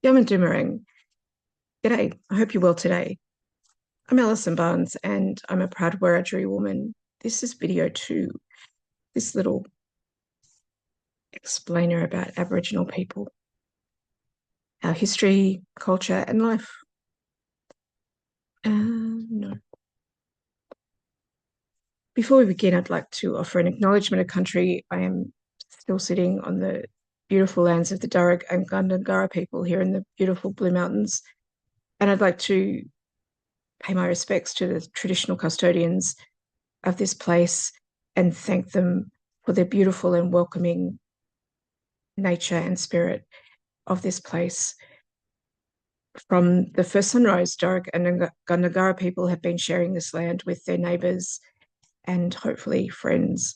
Yaman Doomerang. G'day. I hope you're well today. I'm Alison Barnes and I'm a proud Wiradjuri woman. This is video 2, this little explainer about Aboriginal people, our history, culture, and life. No. Before we begin, I'd like to offer an acknowledgement of country. I am still sitting on the beautiful lands of the Darug and Gundungurra people here in the beautiful Blue Mountains. And I'd like to pay my respects to the traditional custodians of this place and thank them for their beautiful and welcoming nature and spirit of this place. From the first sunrise, Darug and Gundungurra people have been sharing this land with their neighbours and hopefully friends,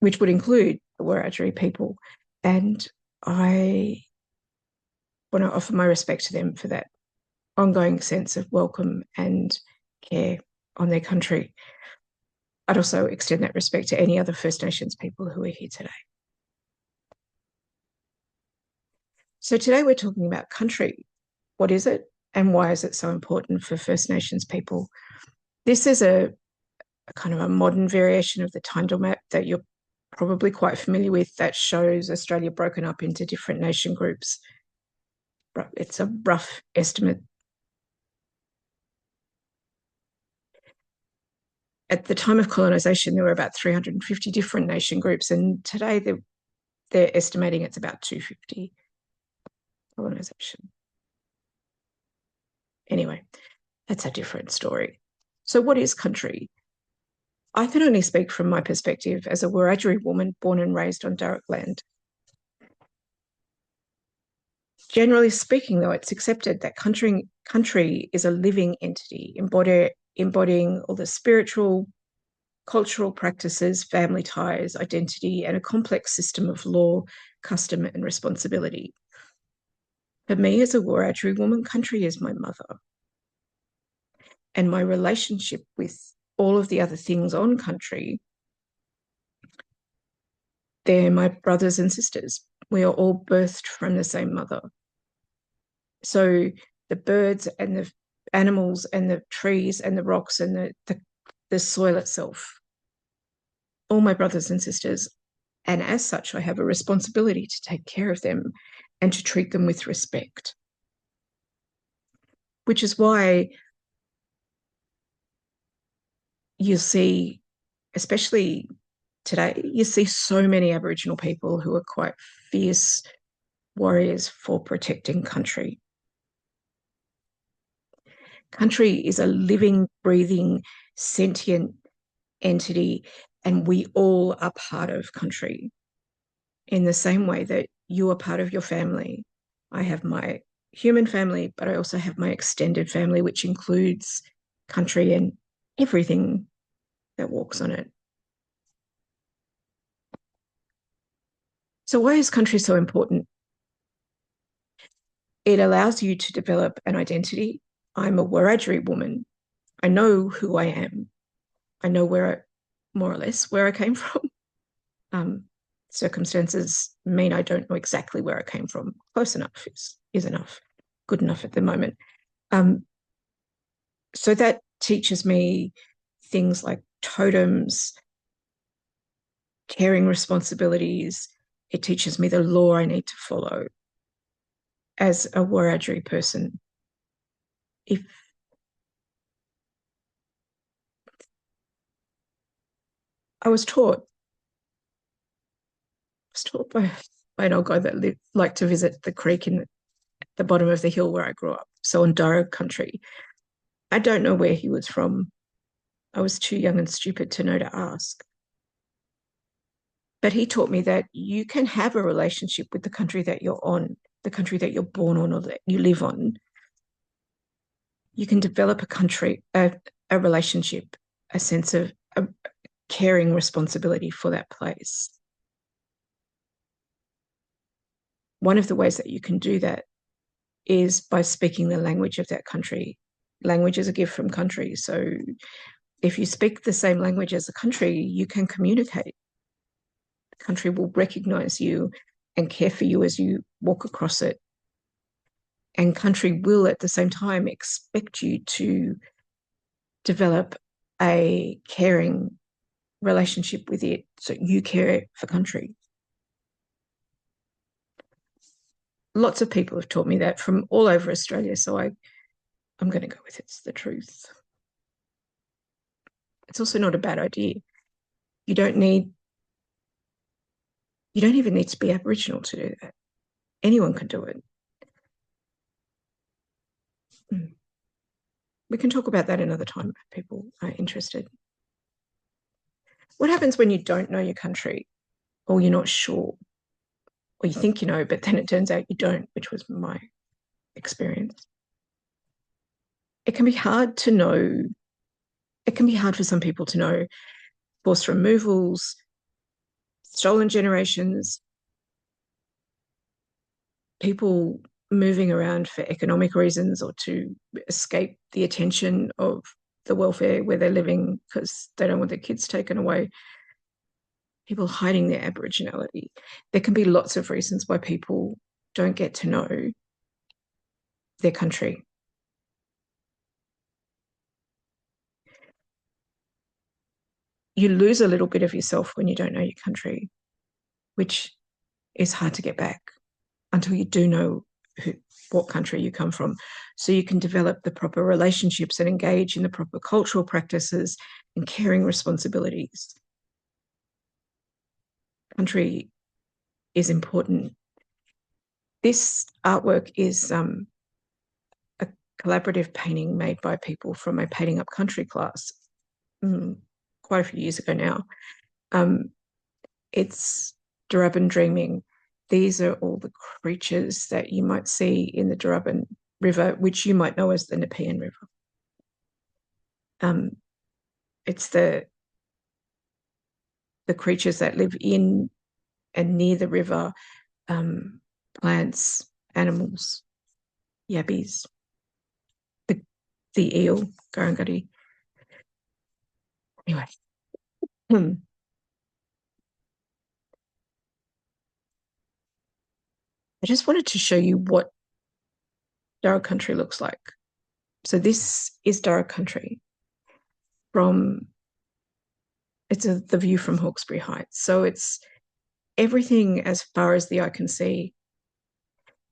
which would include the Wiradjuri people. And I want to offer my respect to them for that ongoing sense of welcome and care on their country. I'd also extend that respect to any other First Nations people who are here today. So today we're talking about country. What is it and why is it so important for First Nations people? This is a kind of a modern variation of the Tyndall map that you're probably quite familiar with that shows Australia broken up into different nation groups. It's a rough estimate. At the time of colonisation, there were about 350 different nation groups, and today they're estimating it's about 250. Colonisation. Anyway, that's a different story. So what is country? I can only speak from my perspective as a Wiradjuri woman born and raised on Darug land. Generally speaking, though, it's accepted that country is a living entity, embodying all the spiritual, cultural practices, family ties, identity, and a complex system of law, custom, and responsibility. For me, as a Wiradjuri woman, country is my mother. And my relationship with all of the other things on country, they're my brothers and sisters. We are all birthed from the same mother. So the birds and the animals and the trees and the rocks and the soil itself, all my brothers and sisters. And as such, I have a responsibility to take care of them and to treat them with respect. Which is why you see, especially today, you see so many Aboriginal people who are quite fierce warriors for protecting country. Country is a living, breathing, sentient entity, and we all are part of country in the same way that you are part of your family. I have my human family, but I also have my extended family, which includes country and everything that walks on it. So why is country so important? It allows you to develop an identity. I'm a Wiradjuri woman. I know who I am. I know more or less where I came from. Circumstances mean I don't know exactly where I came from. Close enough is enough, good enough at the moment. So that teaches me things like totems, caring responsibilities. It teaches me the law I need to follow as a Wiradjuri person. If I was taught by an old guy that liked to visit the creek in the bottom of the hill where I grew up, so in Darug country. I don't know where he was from. I was too young and stupid to know to ask. But he taught me that you can have a relationship with the country that you're on, the country that you're born on or that you live on. You can develop a relationship, a sense of a caring responsibility for that place. One of the ways that you can do that is by speaking the language of that country. Language is a gift from country. So if you speak the same language as a country, you can communicate. The country will recognize you and care for you as you walk across it And country will at the same time expect you to develop a caring relationship with it. So you care for country. Lots of people have taught me that from all over Australia. So I'm going to go with it's the truth. It's also not a bad idea. You don't need, you don't even need to be Aboriginal to do that. Anyone can do it. We can talk about that another time if people are interested. What happens when you don't know your country or you're not sure or you think you know, but then it turns out you don't, which was my experience? It can be hard to know. It can be hard for some people to know forced removals, stolen generations, people moving around for economic reasons or to escape the attention of the welfare where they're living because they don't want their kids taken away, people hiding their Aboriginality. There can be lots of reasons why people don't get to know their country. You lose a little bit of yourself when you don't know your country, which is hard to get back until you do know what country you come from. So you can develop the proper relationships and engage in the proper cultural practices and caring responsibilities. Country is important. This artwork is a collaborative painting made by people from a painting up country class quite a few years ago now. It's Darebin Dreaming. These are all the creatures that you might see in the Darebin River, which you might know as the Nepean River. It's the creatures that live in and near the river, plants, animals, yabbies, the eel, Garangari. Anyway. I just wanted to show you what Darug country looks like. So this is Darug country from, the view from Hawkesbury Heights. So it's everything as far as the eye can see,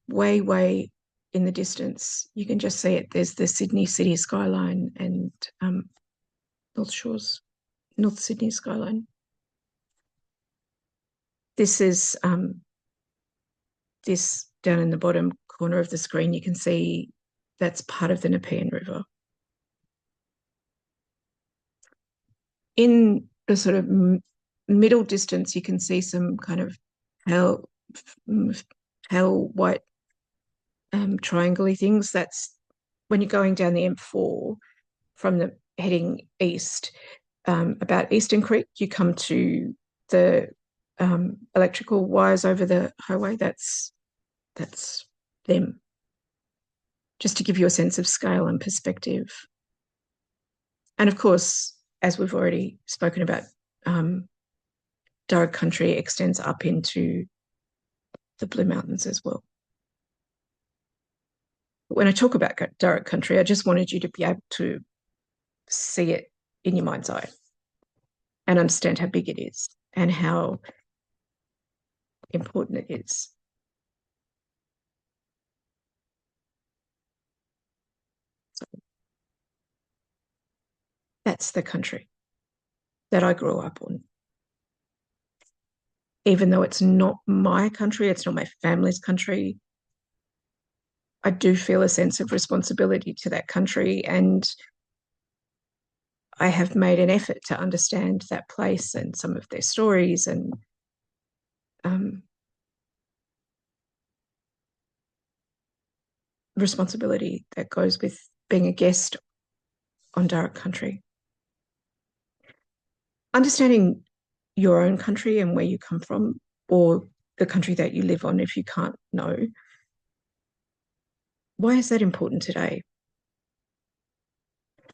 way, way in the distance. You can just see it. There's the Sydney city skyline and North Sydney skyline. This is this down in the bottom corner of the screen. You can see that's part of the Nepean River. In the sort of middle distance, you can see some kind of pale white triangle-y things. That's when you're going down the M4 from the heading east, about Eastern Creek, you come to the electrical wires over the highway. That's them. Just to give you a sense of scale and perspective. And of course, as we've already spoken about, Darug country extends up into the Blue Mountains as well. But when I talk about Darug country, I just wanted you to be able to see it in your mind's eye and understand how big it is and how important it is. So that's the country that I grew up on. Even though it's not my country, it's not my family's country, I do feel a sense of responsibility to that country, and I have made an effort to understand that place and some of their stories and responsibility that goes with being a guest on Darug country. Understanding your own country and where you come from, or the country that you live on if you can't know. Why is that important today?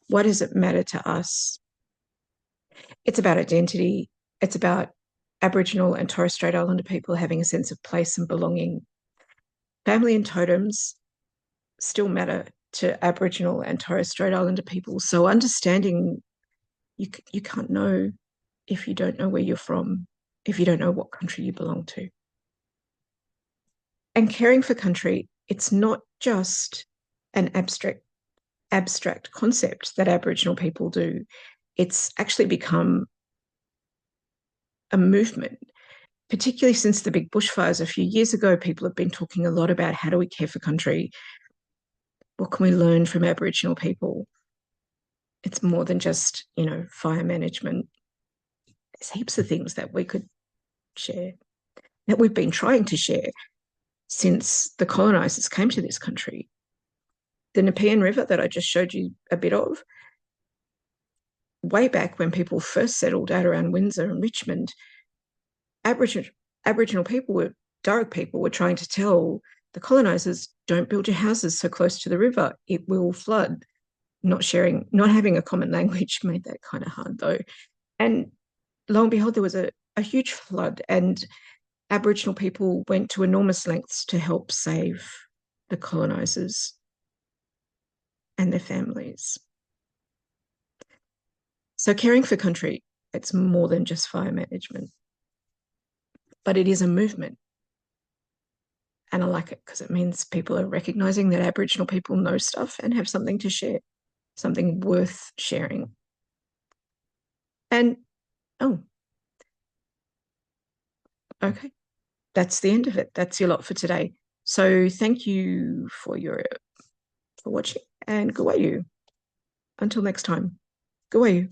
Why does it matter to us? It's about identity. It's about Aboriginal and Torres Strait Islander people having a sense of place and belonging. Family and totems still matter to Aboriginal and Torres Strait Islander people. So understanding you can't know if you don't know where you're from, if you don't know what country you belong to. And caring for country, it's not just an abstract concept that Aboriginal people do. It's actually become a movement, particularly since the big bushfires a few years ago. People have been talking a lot about how do we care for country? What can we learn from Aboriginal people? It's more than just, fire management. There's heaps of things that we could share, that we've been trying to share since the colonisers came to this country. The Nepean River that I just showed you a bit of, way back when people first settled out around Windsor and Richmond, Aboriginal people Darug people were trying to tell the colonisers, don't build your houses so close to the river, it will flood. Not having a common language made that kind of hard though. And lo and behold, there was a huge flood, and Aboriginal people went to enormous lengths to help save the colonisers and their families. So caring for country, it's more than just fire management, but it is a movement. And I like it because it means people are recognising that Aboriginal people know stuff and have something to share, something worth sharing. And, oh, okay, that's the end of it. That's your lot for today. So thank you for watching, and go you. Until next time, go you.